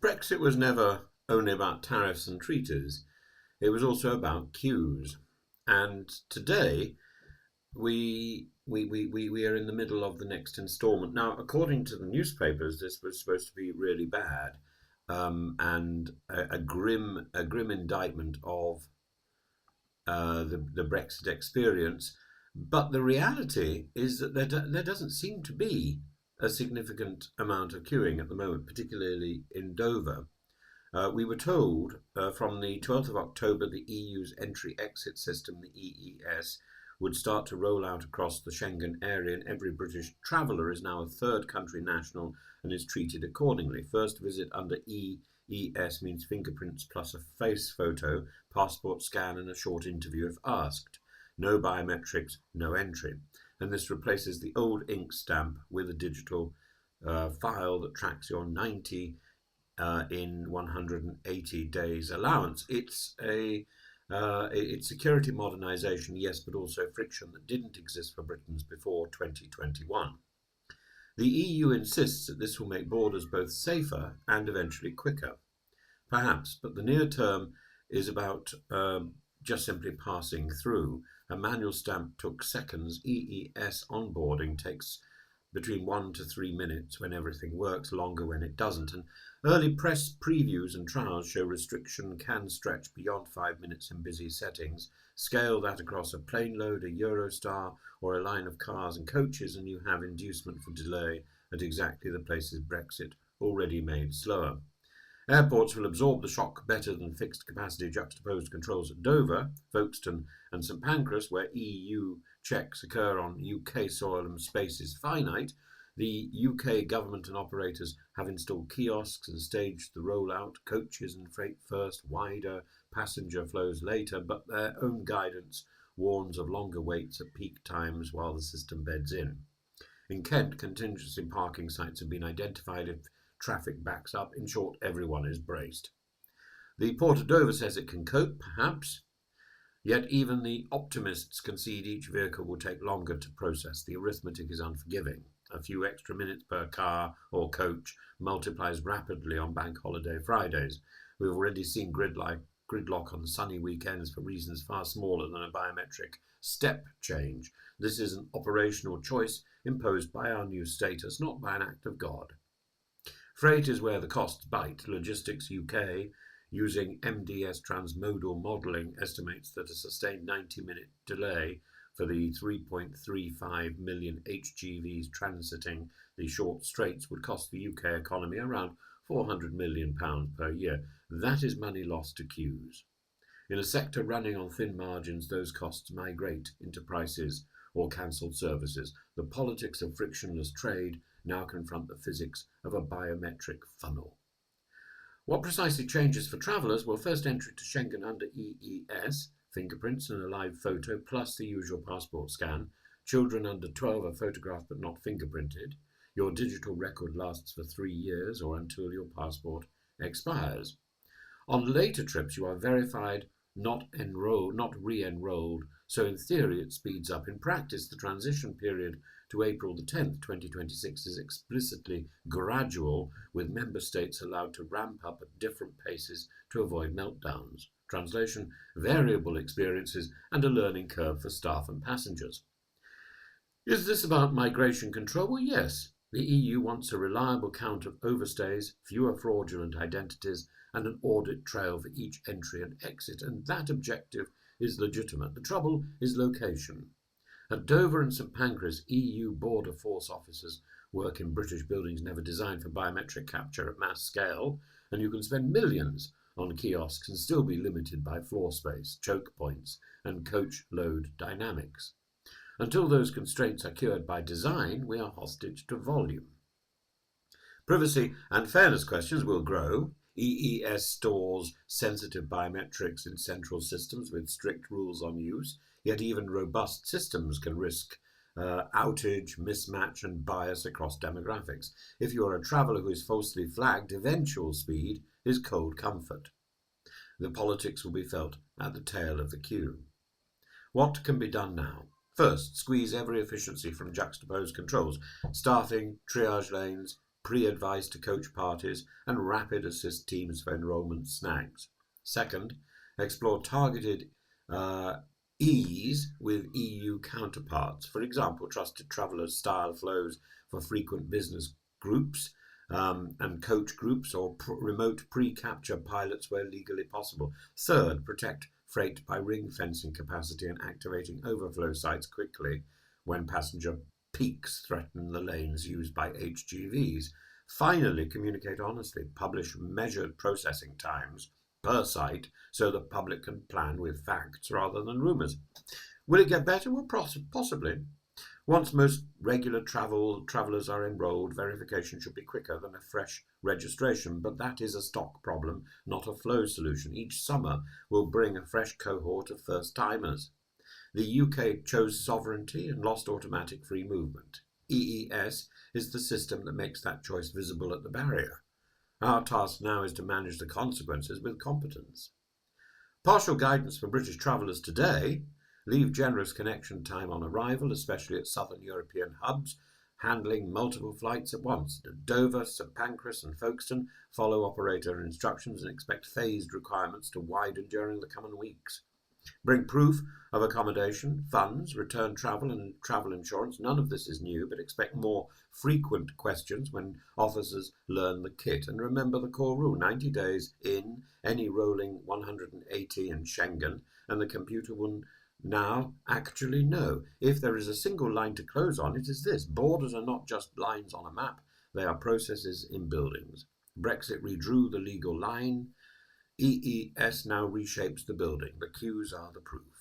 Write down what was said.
Brexit was never only about tariffs and treaties, it was also about queues. And today, we are in the middle of the next instalment. Now, according to the newspapers, this was supposed to be really bad, and a grim indictment of the Brexit experience. But the reality is that there doesn't seem to be a significant amount of queuing at the moment, particularly in Dover. We were told from the 12th of October the EU's entry-exit system, the EES, would start to roll out across the Schengen area, and every British traveller is now a third country national and is treated accordingly. First visit under EES means fingerprints plus a face photo, passport scan and a short interview if asked. No biometrics, no entry. And this replaces the old ink stamp with a digital file that tracks your 90 in 180 days allowance. It's security modernisation, yes, but also friction that didn't exist for Britons before 2021. The EU insists that this will make borders both safer and eventually quicker. Perhaps, but the near term is about just simply passing through. A manual stamp took seconds. EES onboarding takes between 1 to 3 minutes when everything works, longer when it doesn't. And early press previews and trials show restriction can stretch beyond 5 minutes in busy settings. Scale that across a plane load, a Eurostar, or a line of cars and coaches, and you have inducement for delay at exactly the places Brexit already made slower. Airports will absorb the shock better than fixed capacity juxtaposed controls at Dover, Folkestone and St Pancras, where EU checks occur on UK soil and space is finite. The UK government and operators have installed kiosks and staged the rollout, coaches and freight first, wider passenger flows later, but their own guidance warns of longer waits at peak times while the system beds in. In Kent, contingency parking sites have been identified if traffic backs up. In short, everyone is braced. The Port of Dover says it can cope, perhaps, yet even the optimists concede each vehicle will take longer to process. The arithmetic is unforgiving. A few extra minutes per car or coach multiplies rapidly on bank holiday Fridays. We've already seen gridlock on sunny weekends for reasons far smaller than a biometric step change. This is an operational choice imposed by our new status, not by an act of God. Freight is where the costs bite. Logistics UK, using MDS transmodal modelling, estimates that a sustained 90-minute delay for the 3.35 million HGVs transiting the short straits would cost the UK economy around £400 million per year. That is money lost to queues. In a sector running on thin margins, those costs migrate into prices or cancelled services. The politics of frictionless trade now confront the physics of a biometric funnel. What precisely changes for travellers? Well, first entry to Schengen under EES, fingerprints and a live photo, plus the usual passport scan. Children under 12 are photographed but not fingerprinted. Your digital record lasts for 3 years or until your passport expires. On later trips, you are verified, not re-enrolled, so in theory it speeds up. In practice, the transition period to April the 10th, 2026 is explicitly gradual, with member states allowed to ramp up at different paces to avoid meltdowns. Translation: variable experiences and a learning curve for staff and passengers. Is this about migration control? Well, yes. The EU wants a reliable count of overstays, fewer fraudulent identities, and an audit trail for each entry and exit, and that objective is legitimate. The trouble is location. At Dover and St Pancras, EU border force officers work in British buildings never designed for biometric capture at mass scale, and you can spend millions on kiosks and still be limited by floor space, choke points, and coach load dynamics. Until those constraints are cured by design, we are hostage to volume. Privacy and fairness questions will grow. EES stores sensitive biometrics in central systems with strict rules on use, yet even robust systems can risk outage, mismatch and bias across demographics. If you are a traveller who is falsely flagged, eventual speed is cold comfort. The politics will be felt at the tail of the queue. What can be done now? First, squeeze every efficiency from juxtaposed controls, staffing, triage lanes, pre-advice to coach parties, and rapid assist teams for enrolment snags. Second, explore targeted ease with EU counterparts. For example, trusted travellers style flows for frequent business groups and coach groups, or remote pre-capture pilots where legally possible. Third, protect freight by ring fencing capacity and activating overflow sites quickly when passenger peaks threaten the lanes used by HGVs. Finally, communicate honestly. Publish measured processing times per site so the public can plan with facts rather than rumours. Will it get better? Well, possibly. Once most regular travellers are enrolled, verification should be quicker than a fresh registration, but that is a stock problem, not a flow solution. Each summer will bring a fresh cohort of first-timers. The UK chose sovereignty and lost automatic free movement. EES is the system that makes that choice visible at the barrier. Our task now is to manage the consequences with competence. Partial guidance for British travellers today: leave generous connection time on arrival, especially at southern European hubs, handling multiple flights at once. At Dover, St Pancras and Folkestone, follow operator instructions and expect phased requirements to widen during the coming weeks. Bring proof of accommodation, funds, return travel and travel insurance. None of this is new, but expect more frequent questions when officers learn the kit. And remember the core rule: 90 days in, any rolling 180 in Schengen, and the computer will now actually know. If there is a single line to close on, it is this: borders are not just lines on a map, they are processes in buildings. Brexit redrew the legal line. EES now reshapes the building. The cues are the proof.